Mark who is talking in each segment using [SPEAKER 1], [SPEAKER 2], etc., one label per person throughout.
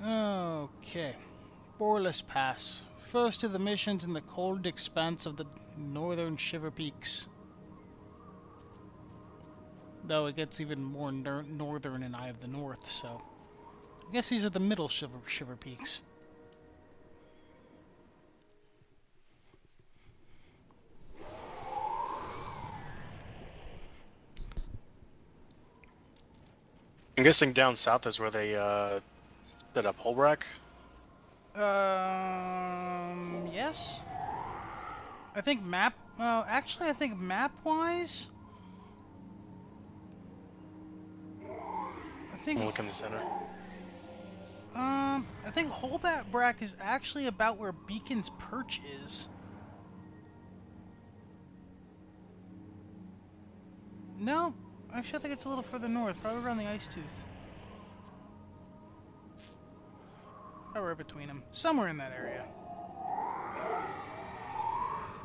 [SPEAKER 1] Okay. Boreless Pass. First of the missions in the cold expanse of the northern Shiverpeaks. Though it gets even more northern in Eye of the North, so... I guess these are the middle Shiverpeaks.
[SPEAKER 2] I'm guessing down south is where they set up Holbrack.
[SPEAKER 1] Yes? I think map... Well, actually, I think map-wise... I think...
[SPEAKER 2] Look in the center.
[SPEAKER 1] I think Holbrack is actually about where Beacon's Perch is. No, actually, I think it's a little further north, probably around the Ice Tooth. Probably right between them, somewhere in that area.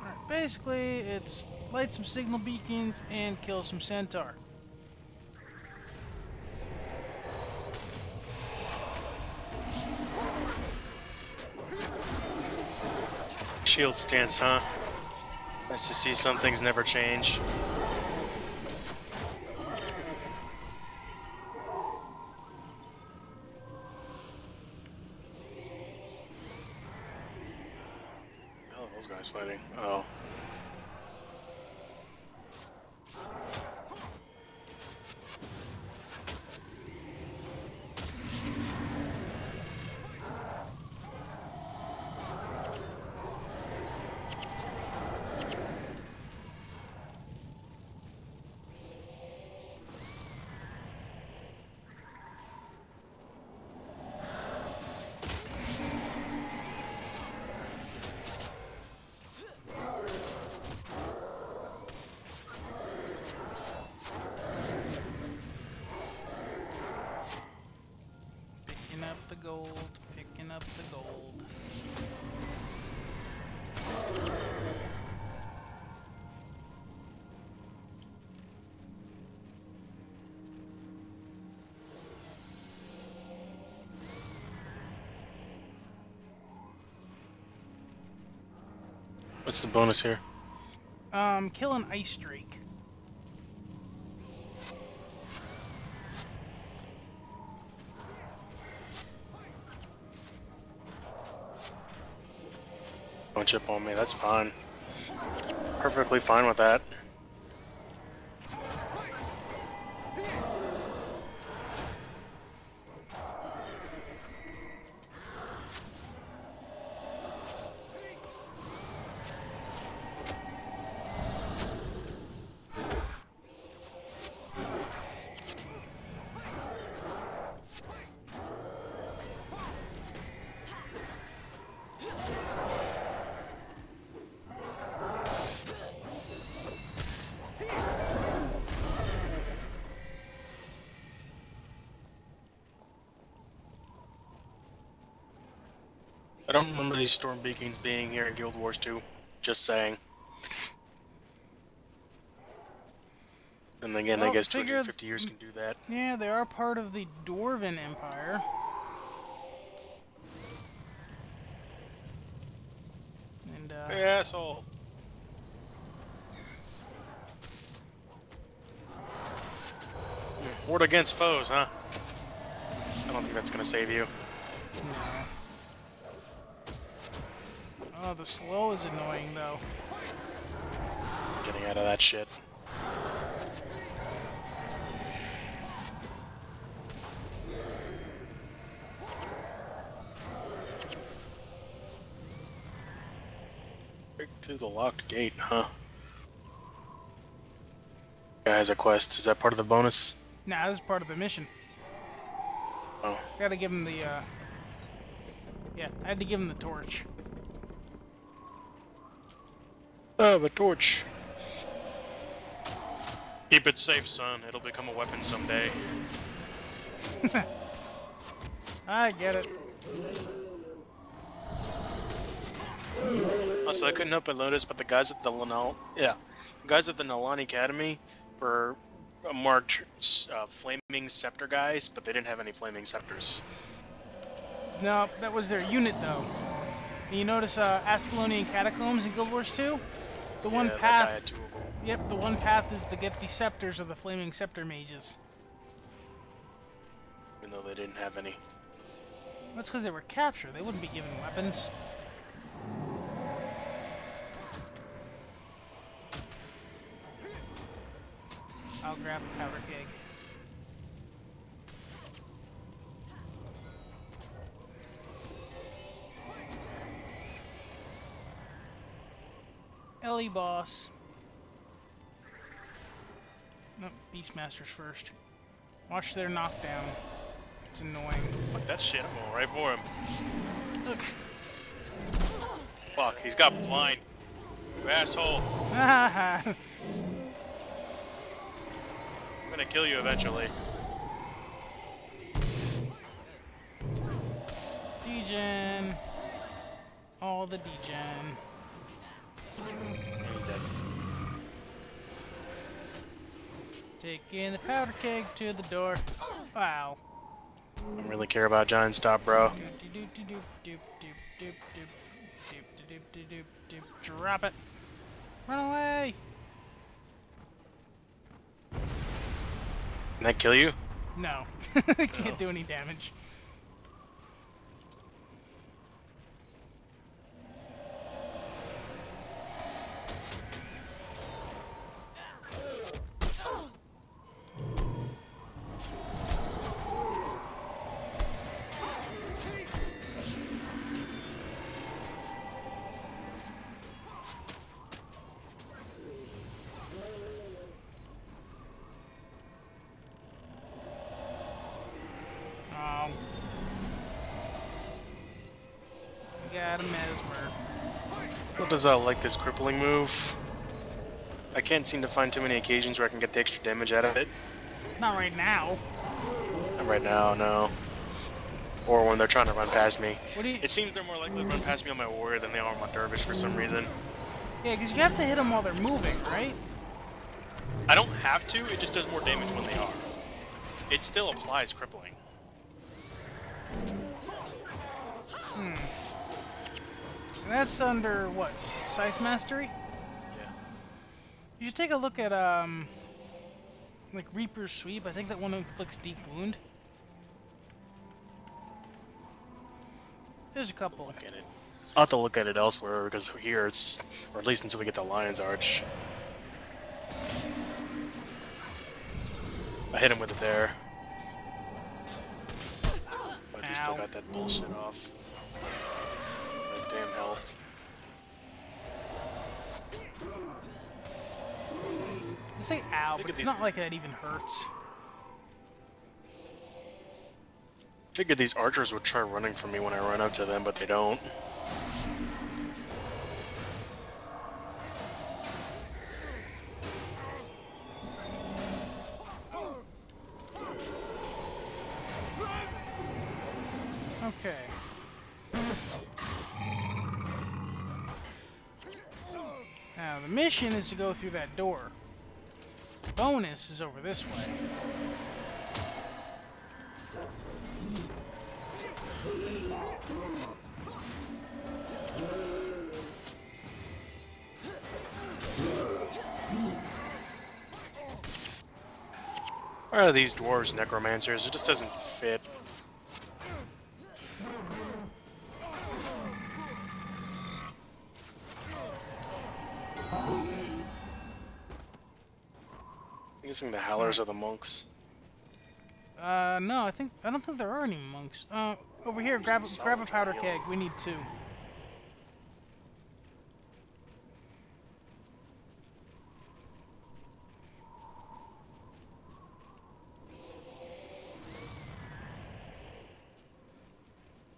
[SPEAKER 1] Alright, basically, it's light some signal beacons and kill some Centaur.
[SPEAKER 2] Shield stance, huh? Nice to see some things never change. Oh, those guys fighting. Oh.
[SPEAKER 1] Picking up the gold, picking up the gold.
[SPEAKER 2] What's the bonus here?
[SPEAKER 1] Kill an ice drake.
[SPEAKER 2] Don't chip on me, that's fine. Perfectly fine with that. I don't remember these storm beacons being here in Guild Wars 2. Just saying. And again,
[SPEAKER 1] Well,
[SPEAKER 2] I guess
[SPEAKER 1] figure-
[SPEAKER 2] 250 years can do that.
[SPEAKER 1] Yeah, they are part of the Dwarven Empire. And,
[SPEAKER 2] Hey, asshole! Ward against foes, huh? I don't think that's gonna save you.
[SPEAKER 1] No. Oh, the slow is annoying, though.
[SPEAKER 2] Getting out of that shit. Break through the locked gate, huh? Guy has a quest. Is that part of the bonus?
[SPEAKER 1] Nah, this is part of the mission.
[SPEAKER 2] Oh.
[SPEAKER 1] Gotta give him the, Yeah, I had to give him the torch.
[SPEAKER 2] Oh, the torch. Keep it safe, son. It'll become a weapon someday.
[SPEAKER 1] I get it.
[SPEAKER 2] Also, I couldn't help but notice, but the guys at the Nalani Academy were marked flaming scepter guys, but they didn't have any flaming scepters.
[SPEAKER 1] No, that was their unit, though. And you notice Ascalonian Catacombs in Guild Wars 2? The one
[SPEAKER 2] That
[SPEAKER 1] path...
[SPEAKER 2] guy had 2 of them.
[SPEAKER 1] Yep, the one path is to get the scepters of the Flaming Scepter Mages.
[SPEAKER 2] Even though they didn't have any.
[SPEAKER 1] That's because they were captured. They wouldn't be given weapons. I'll grab a powder keg. Ellie boss. No, Beastmasters first. Watch their knockdown. It's annoying.
[SPEAKER 2] Fuck that shit, I'm going right for him.
[SPEAKER 1] Look.
[SPEAKER 2] Fuck, he's got blind. You asshole.
[SPEAKER 1] I'm
[SPEAKER 2] I'm gonna kill you eventually.
[SPEAKER 1] Degen. All the degen.
[SPEAKER 2] He's dead.
[SPEAKER 1] Taking the powder keg to the door. Wow.
[SPEAKER 2] I don't really care about Giant Stop, bro.
[SPEAKER 1] Drop it. Run away.
[SPEAKER 2] Can that kill you?
[SPEAKER 1] No. Can't do any damage. Got a mesmer.
[SPEAKER 2] What does like this crippling move? I can't seem to find too many occasions where I can get the extra damage out of it.
[SPEAKER 1] Not right now.
[SPEAKER 2] Not right now, no. Or when they're trying to run past me.
[SPEAKER 1] What do you...
[SPEAKER 2] It seems they're more likely to run past me on my warrior than they are on my dervish for some reason.
[SPEAKER 1] Yeah, because you have to hit them while they're moving, right?
[SPEAKER 2] I don't have to, it just does more damage when they are. It still applies crippling.
[SPEAKER 1] And that's under, what, Scythe Mastery?
[SPEAKER 2] Yeah.
[SPEAKER 1] You should take a look at, like Reaper's Sweep. I think that one inflicts deep wound. There's a couple.
[SPEAKER 2] Look at it. I'll have to look at it elsewhere, because here it's, or at least until we get to Lion's Arch. I hit him with it there. But he still got that bullshit off. That damn health.
[SPEAKER 1] You say ow, but it's not like that even hurts.
[SPEAKER 2] Figured these archers would try running from me when I run up to them, but they don't.
[SPEAKER 1] Okay. Now, the mission is to go through that door. The bonus is over this way.
[SPEAKER 2] Why are these dwarves necromancers? It just doesn't fit. I'm guessing the howlers are the monks.
[SPEAKER 1] No, I don't think there are any monks. Over here, grab a powder keg. We need 2.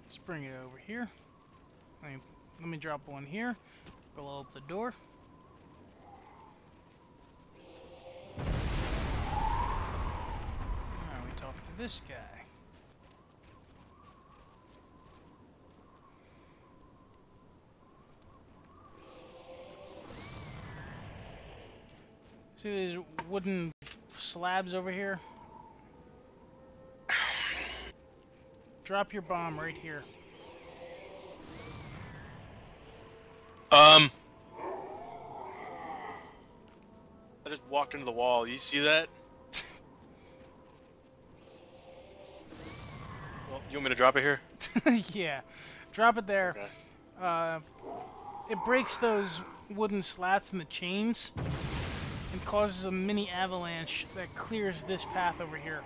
[SPEAKER 1] Let's bring it over here. Let me drop one here. Blow up the door. Alright, we talk to this guy. See these wooden slabs over here? Drop your bomb right here.
[SPEAKER 2] I just walked into the wall. You see that? Well, you want me to drop it here?
[SPEAKER 1] Yeah. Drop it there.
[SPEAKER 2] Okay.
[SPEAKER 1] It breaks those wooden slats in the chains and causes a mini avalanche that clears this path over here.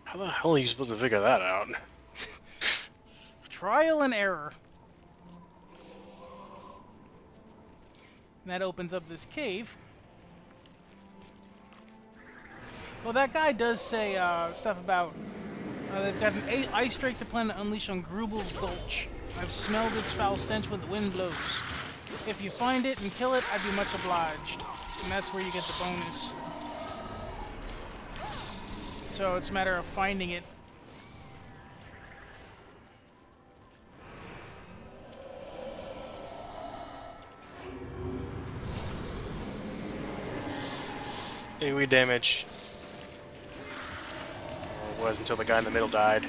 [SPEAKER 2] How the hell are you supposed to figure that out?
[SPEAKER 1] Trial and error. And that opens up this cave. Well, that guy does say stuff about they've got an ice drake the planet unleashed on Grubel's Gulch. I've smelled its foul stench when the wind blows. If you find it and kill it, I'd be much obliged. And that's where you get the bonus. So it's a matter of finding it.
[SPEAKER 2] AoE damage. It was until the guy in the middle died.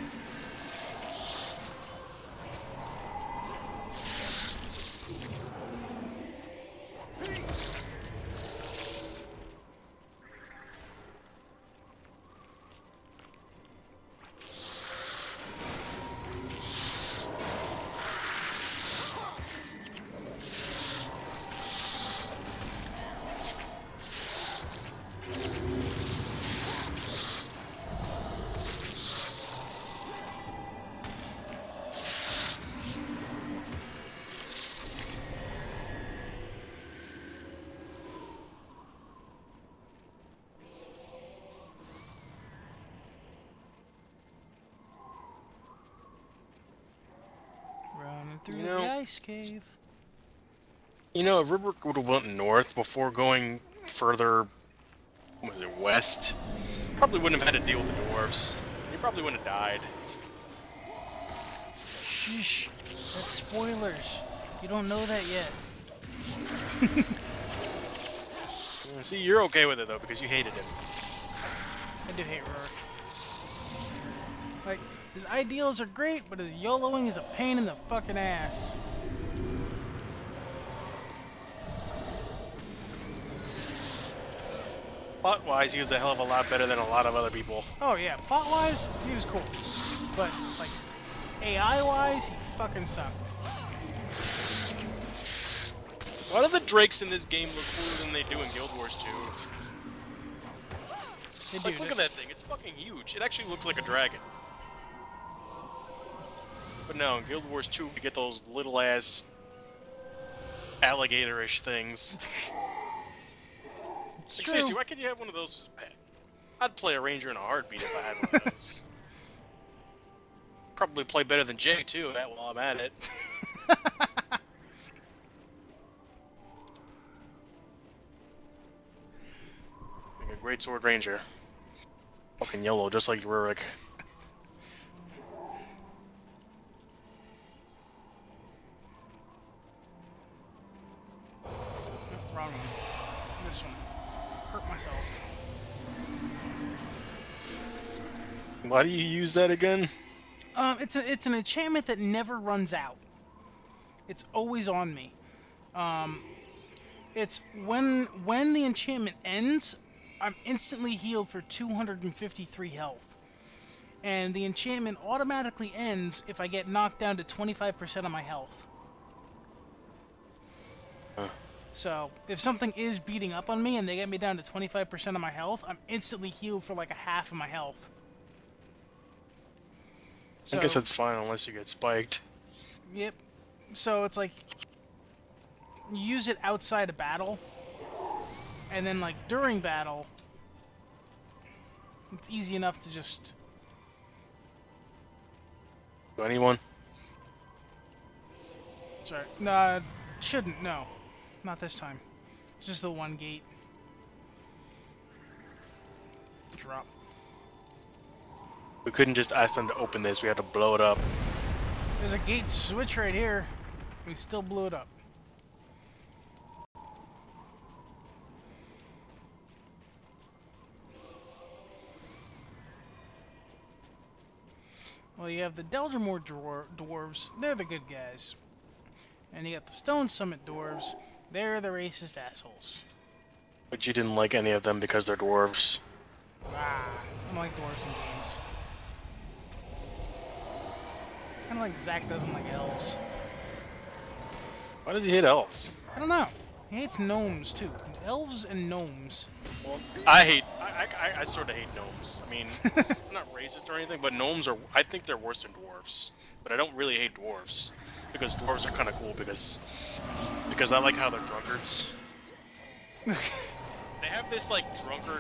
[SPEAKER 1] Running through the ice cave.
[SPEAKER 2] You know, if River would have went north before going further, was it west? Probably wouldn't have had to deal with the dwarves. He probably wouldn't have died.
[SPEAKER 1] Sheesh. That's spoilers. You don't know that yet.
[SPEAKER 2] See, you're okay with it though because you hated him.
[SPEAKER 1] I do hate Rourke. Like, his ideals are great, but his YOLOing is a pain in the fucking ass.
[SPEAKER 2] Plot-wise, he was a hell of a lot better than a lot of other people.
[SPEAKER 1] Oh yeah, plot-wise, he was cool. But, like, AI-wise, he fucking sucked.
[SPEAKER 2] Why do the drakes in this game look cooler than they do in Guild Wars 2? Like, look at that thing. It's fucking huge. It actually looks like a dragon. But no, in Guild Wars 2, we get those little-ass alligator-ish things. Like, seriously, why can't you have one of those? I'd play a ranger in a heartbeat if I had one of those. Probably play better than Jay, too, while I'm at it. Like a great sword ranger. Fucking yellow, just like Rurik.
[SPEAKER 1] Wrong one. This one. Hurt myself.
[SPEAKER 2] Why do you use that again?
[SPEAKER 1] It's an enchantment that never runs out. It's always on me. It's when the enchantment ends, I'm instantly healed for 253 health. And the enchantment automatically ends if I get knocked down to 25% of my health. So, if something is beating up on me and they get me down to 25% of my health, I'm instantly healed for like a half of my health. So,
[SPEAKER 2] I guess that's fine unless you get spiked.
[SPEAKER 1] Yep. So it's like, you use it outside of battle, and then like during battle, it's easy enough to just...
[SPEAKER 2] Anyone?
[SPEAKER 1] Sorry. No, shouldn't, no. Not this time. It's just the one gate. Drop.
[SPEAKER 2] We couldn't just ask them to open this, we had to blow it up.
[SPEAKER 1] There's a gate switch right here. We still blew it up. Well, you have the Deldrimore dwarves. They're the good guys. And you got the Stone Summit dwarves. They're the racist assholes.
[SPEAKER 2] But you didn't like any of them because they're dwarves.
[SPEAKER 1] Ah, I don't like dwarves in games. Kind of like Zach doesn't like elves.
[SPEAKER 2] Why does he hate elves?
[SPEAKER 1] I don't know. He hates gnomes, too. Elves and gnomes.
[SPEAKER 2] Well, I sort of hate gnomes. I mean, I'm not racist or anything, but gnomes are, I think they're worse than dwarves. But I don't really hate dwarves. Because dwarves are kind of cool because I like how they're drunkards. They have this, like, drunkard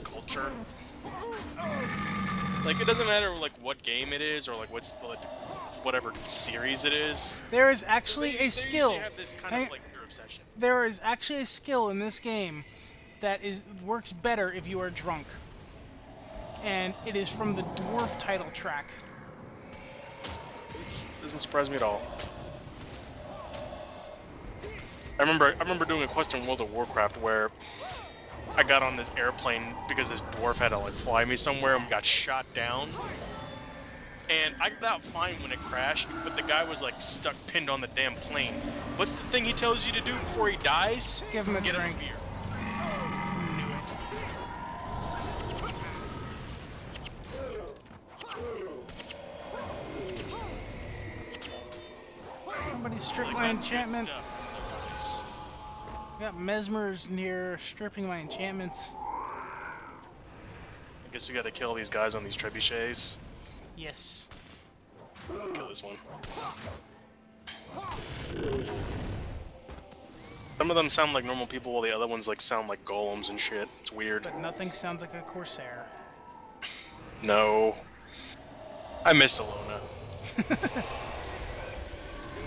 [SPEAKER 2] culture. Like, it doesn't matter, like, what game it is or, like, whatever series it is.
[SPEAKER 1] There is actually a skill.
[SPEAKER 2] They have this kind of, like, pure obsession.
[SPEAKER 1] There is actually a skill in this game that works better if you are drunk. And it is from the dwarf title track.
[SPEAKER 2] Doesn't surprise me at all. I remember doing a quest in World of Warcraft where I got on this airplane because this dwarf had to like fly me somewhere and got shot down. And I got out fine when it crashed, but the guy was like stuck pinned on the damn plane. What's the thing he tells you to do before he dies?
[SPEAKER 1] Give him a
[SPEAKER 2] Get
[SPEAKER 1] drink.
[SPEAKER 2] him a beer.
[SPEAKER 1] Somebody stripped my enchantment. Got mesmers in here stripping my enchantments.
[SPEAKER 2] I guess we gotta kill these guys on these trebuchets.
[SPEAKER 1] Yes.
[SPEAKER 2] Kill this one. Some of them sound like normal people, while the other ones like sound like golems and shit. It's weird.
[SPEAKER 1] But nothing sounds like a Corsair.
[SPEAKER 2] No. I miss Alona.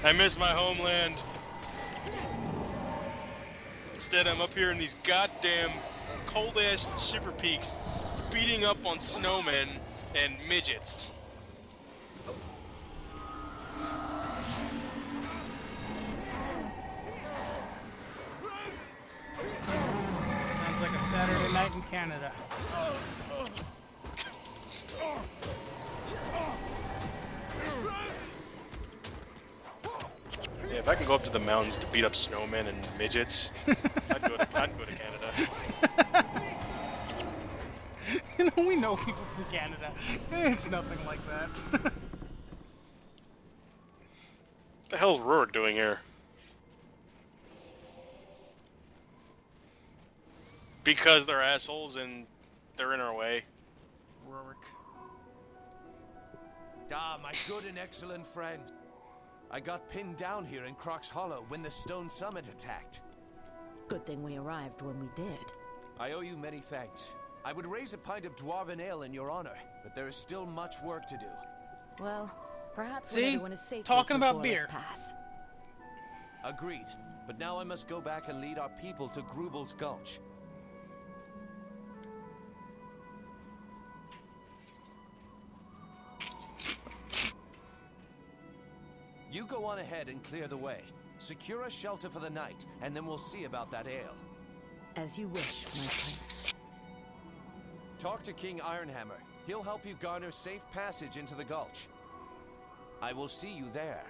[SPEAKER 2] I miss my homeland. Instead, I'm up here in these goddamn cold-ass Shiverpeaks beating up on snowmen and midgets.
[SPEAKER 1] Sounds like a Saturday night in Canada.
[SPEAKER 2] Yeah, if I can go up to the mountains to beat up snowmen and midgets, I'd go to Canada.
[SPEAKER 1] You know, we know people from Canada. It's nothing like that.
[SPEAKER 2] What the hell's Rurik doing here? Because they're assholes and they're in our way.
[SPEAKER 1] Rurik.
[SPEAKER 3] Ah, my good and excellent friend. I got pinned down here in Croc's Hollow when the Stone Summit attacked.
[SPEAKER 4] Good thing we arrived when we did.
[SPEAKER 3] I owe you many thanks. I would raise a pint of Dwarven ale in your honor, but there is still much work to do.
[SPEAKER 4] Well, perhaps
[SPEAKER 1] See?
[SPEAKER 4] when everyone is safe.
[SPEAKER 1] Talking about beer.
[SPEAKER 4] Pass.
[SPEAKER 3] Agreed. But now I must go back and lead our people to Grubel's Gulch. You go on ahead and clear the way. Secure a shelter for the night, and then we'll see about that ale.
[SPEAKER 4] As you wish, my prince.
[SPEAKER 3] Talk to King Ironhammer. He'll help you garner safe passage into the gulch. I will see you there.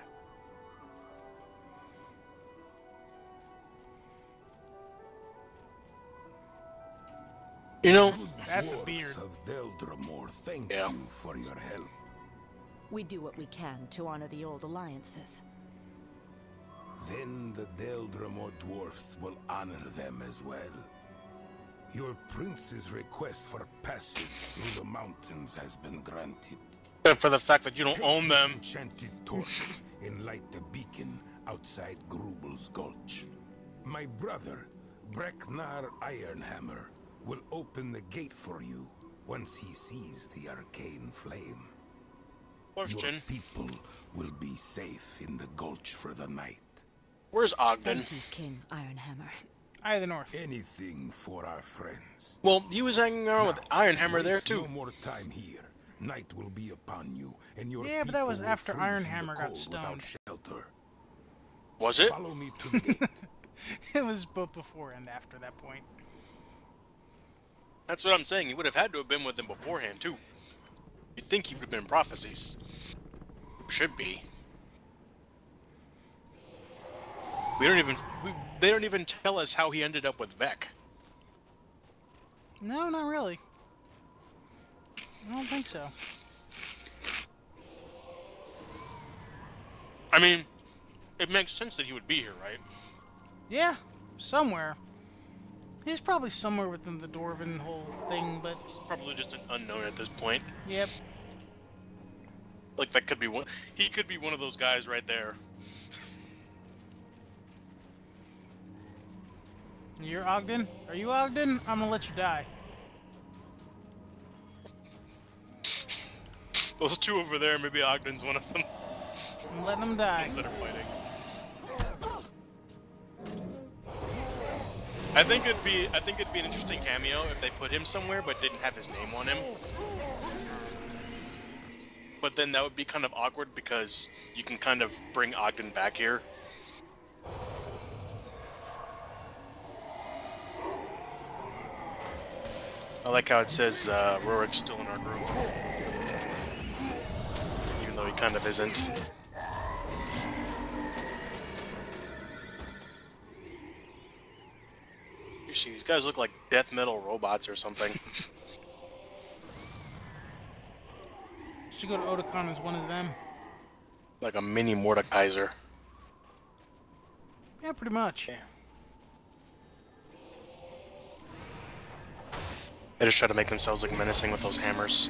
[SPEAKER 2] You know,
[SPEAKER 1] That's a beard.
[SPEAKER 5] Of Deldrimore, thank
[SPEAKER 2] Yeah.
[SPEAKER 5] you for your help.
[SPEAKER 4] We do what we can to honor the old alliances.
[SPEAKER 5] Then the Deldrimore dwarfs will honor them as well. Your prince's request for passage through the mountains has been granted.
[SPEAKER 2] except for the fact that you don't
[SPEAKER 5] Take
[SPEAKER 2] own
[SPEAKER 5] this
[SPEAKER 2] them.
[SPEAKER 5] enchanted torch and light the beacon outside Grubel's Gulch. My brother, Breknar Ironhammer, will open the gate for you once he sees the arcane flame. Your
[SPEAKER 2] Question.
[SPEAKER 5] people will be safe in the gulch for the night.
[SPEAKER 2] Where's Ogden?
[SPEAKER 4] Thank you, King Ironhammer.
[SPEAKER 1] Eye of the North.
[SPEAKER 5] Anything for our friends.
[SPEAKER 2] Well, he was hanging around with
[SPEAKER 5] Now,
[SPEAKER 2] Ironhammer there
[SPEAKER 5] waste
[SPEAKER 2] too.
[SPEAKER 5] No more time here. Night will be upon you, and your
[SPEAKER 1] Yeah, but that was
[SPEAKER 5] people will
[SPEAKER 1] after
[SPEAKER 5] freeze in the
[SPEAKER 1] Ironhammer got
[SPEAKER 5] cold
[SPEAKER 1] stoned.
[SPEAKER 5] without shelter.
[SPEAKER 2] Was it?
[SPEAKER 5] Follow me to the gate.
[SPEAKER 1] It was both before and after that point.
[SPEAKER 2] That's what I'm saying. He would have had to have been with him beforehand too. You'd think he would have been in Prophecies. Should be. They don't even tell us how he ended up with Vec.
[SPEAKER 1] No, not really. I don't think so.
[SPEAKER 2] I mean, it makes sense that he would be here, right?
[SPEAKER 1] Yeah, somewhere. He's probably somewhere within the Dwarven whole thing, but...
[SPEAKER 2] He's probably just an unknown at this point.
[SPEAKER 1] Yep.
[SPEAKER 2] Like, that could be one... He could be one of those guys right there.
[SPEAKER 1] You're Ogden? Are you Ogden? I'm gonna let you die.
[SPEAKER 2] Those two over there, maybe Ogden's one of them.
[SPEAKER 1] I'm letting him die.
[SPEAKER 2] Instead of fighting. I think it'd be an interesting cameo if they put him somewhere but didn't have his name on him. But then that would be kind of awkward because you can kind of bring Ogden back here. I like how it says Rorik's still in our group. Even though he kind of isn't. These guys look like death metal robots or something.
[SPEAKER 1] Should go to Otakon as one of them.
[SPEAKER 2] Like a mini Mordekaiser.
[SPEAKER 1] Yeah, pretty much.
[SPEAKER 2] Yeah. They just try to make themselves look menacing with those hammers.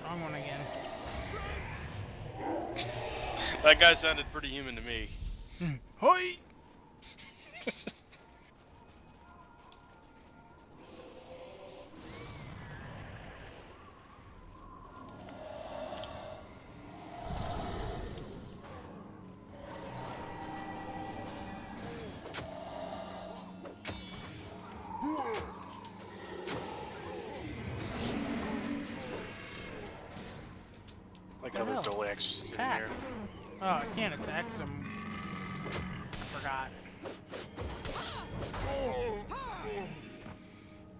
[SPEAKER 1] Wrong one again.
[SPEAKER 2] That guy sounded pretty human to me.
[SPEAKER 1] Hoi!
[SPEAKER 2] Like how there's Dole exorcists in
[SPEAKER 1] Attack.
[SPEAKER 2] here.
[SPEAKER 1] Oh, I can't attack because I forgot.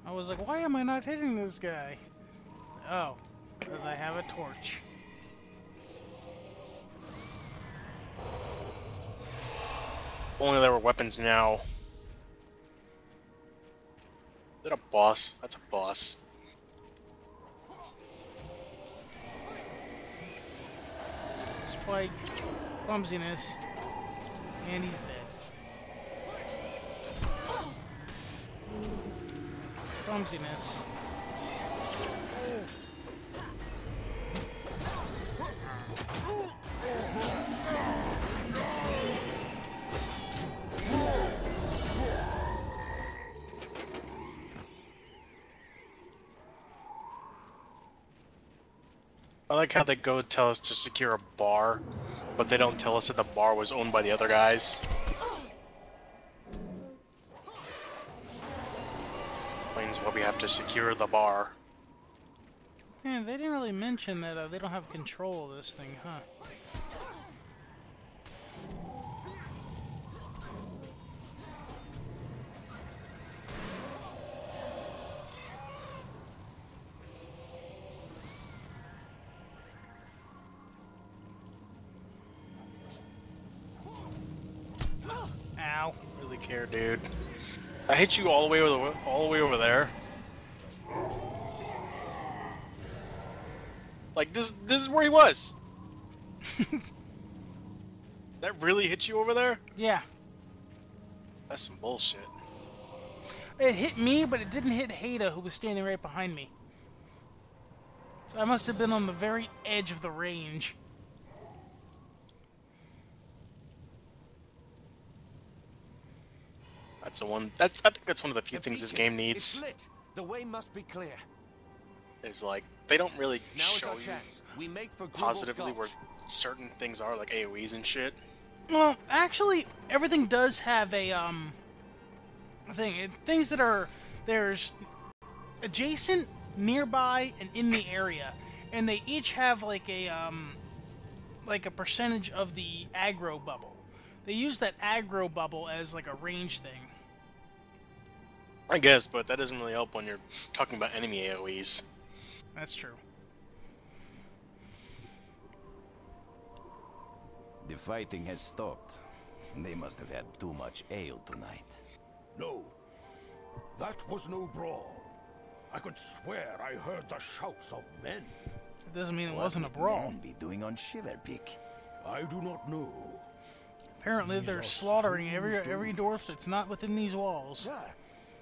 [SPEAKER 1] I was like, why am I not hitting this guy? Oh, because I have a torch.
[SPEAKER 2] If only there were weapons now. Is that a boss? That's a boss.
[SPEAKER 1] Spike, clumsiness, and he's dead. Clumsiness.
[SPEAKER 2] I like how they go tell us to secure a bar, but they don't tell us that the bar was owned by the other guys. Explains why we have to secure the bar.
[SPEAKER 1] Yeah, they didn't really mention that they don't have control of this thing, huh? Ow.
[SPEAKER 2] Really care, dude. I hit you all the way over there. Like this is where he was. That really hit you over there?
[SPEAKER 1] Yeah.
[SPEAKER 2] That's some bullshit.
[SPEAKER 1] It hit me, but it didn't hit Haida, who was standing right behind me. So I must have been on the very edge of the range.
[SPEAKER 2] That's the one. I think that's one of the few things this game
[SPEAKER 3] It's
[SPEAKER 2] needs.
[SPEAKER 3] lit. The way must be clear.
[SPEAKER 2] Is like they don't really
[SPEAKER 3] Now is
[SPEAKER 2] show
[SPEAKER 3] our
[SPEAKER 2] you
[SPEAKER 3] chance. We make for Grubel's
[SPEAKER 2] positively where
[SPEAKER 3] Gulch.
[SPEAKER 2] certain things are, like AoEs and shit.
[SPEAKER 1] Well, actually, everything does have a things that are there's adjacent, nearby, and in the area, and they each have like a percentage of the aggro bubble. They use that aggro bubble as like a range thing.
[SPEAKER 2] I guess, but that doesn't really help when you're talking about enemy AoEs.
[SPEAKER 1] That's true.
[SPEAKER 6] The fighting has stopped. They must have had too much ale tonight.
[SPEAKER 7] No, that was no brawl. I could swear I heard the shouts of men.
[SPEAKER 1] It doesn't mean it
[SPEAKER 6] What
[SPEAKER 1] wasn't a
[SPEAKER 6] would
[SPEAKER 1] brawl.
[SPEAKER 6] men be doing on Shiverpeak?
[SPEAKER 7] I do not know.
[SPEAKER 1] Apparently, they're slaughtering every dwarf that's not within these walls.
[SPEAKER 7] Sir,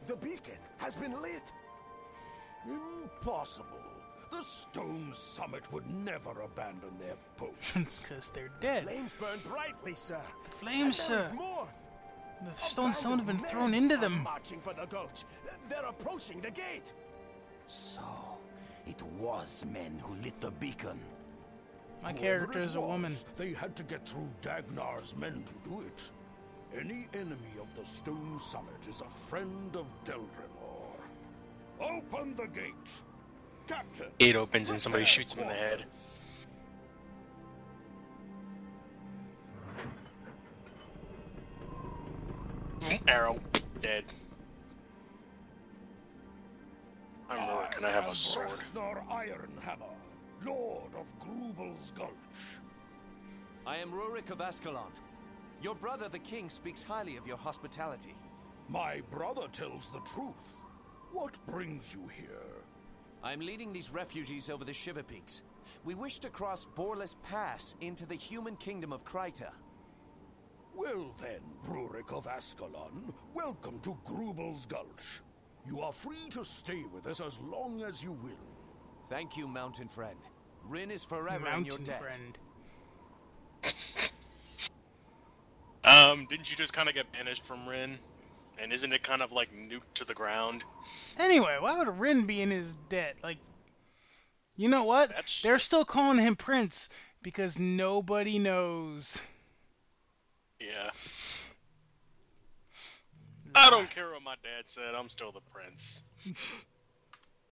[SPEAKER 7] the beacon has been lit. Impossible. The stone summit would never abandon their post.
[SPEAKER 1] It's because they're dead.
[SPEAKER 7] Flames burn brightly, sir.
[SPEAKER 1] The flames,
[SPEAKER 7] And there is
[SPEAKER 1] sir.
[SPEAKER 7] more.
[SPEAKER 1] The stone summit have been
[SPEAKER 7] Men
[SPEAKER 1] thrown into
[SPEAKER 7] are
[SPEAKER 1] them.
[SPEAKER 7] marching for the gulch. They're approaching the gate.
[SPEAKER 6] So, it was men who lit the beacon.
[SPEAKER 1] My
[SPEAKER 7] Whoever
[SPEAKER 1] character
[SPEAKER 7] it
[SPEAKER 1] is a
[SPEAKER 7] was,
[SPEAKER 1] woman.
[SPEAKER 7] They had to get through Dagnar's men to do it. Any enemy of the stone summit is a friend of Deldrimor. Open the gate. Captain.
[SPEAKER 2] It opens and somebody shoots him in the head. Arrow. Dead. I'm Rourke and I have a sword.
[SPEAKER 7] Ragnar Ironhammer, Lord of Grubel's Gulch.
[SPEAKER 3] I am Rurik of Ascalon. Your brother, the king, speaks highly of your hospitality.
[SPEAKER 7] My brother tells the truth. What brings you here?
[SPEAKER 3] I'm leading these refugees over the Shiverpeaks. We wish to cross Boreless Pass into the human kingdom of Kryta.
[SPEAKER 7] Well then, Rurik of Ascalon, welcome to Grubel's Gulch. You are free to stay with us as long as you will.
[SPEAKER 3] Thank you, mountain friend. Rin is forever in your
[SPEAKER 1] Mountain
[SPEAKER 3] debt.
[SPEAKER 1] friend.
[SPEAKER 2] Didn't you just kind of get banished from Rin? And isn't it kind of like nuked to the ground?
[SPEAKER 1] Anyway, why would Rin be in his debt? Like, you know what?
[SPEAKER 2] That's-
[SPEAKER 1] They're still calling him Prince because nobody knows.
[SPEAKER 2] Yeah. I don't care what my dad said, I'm still the prince.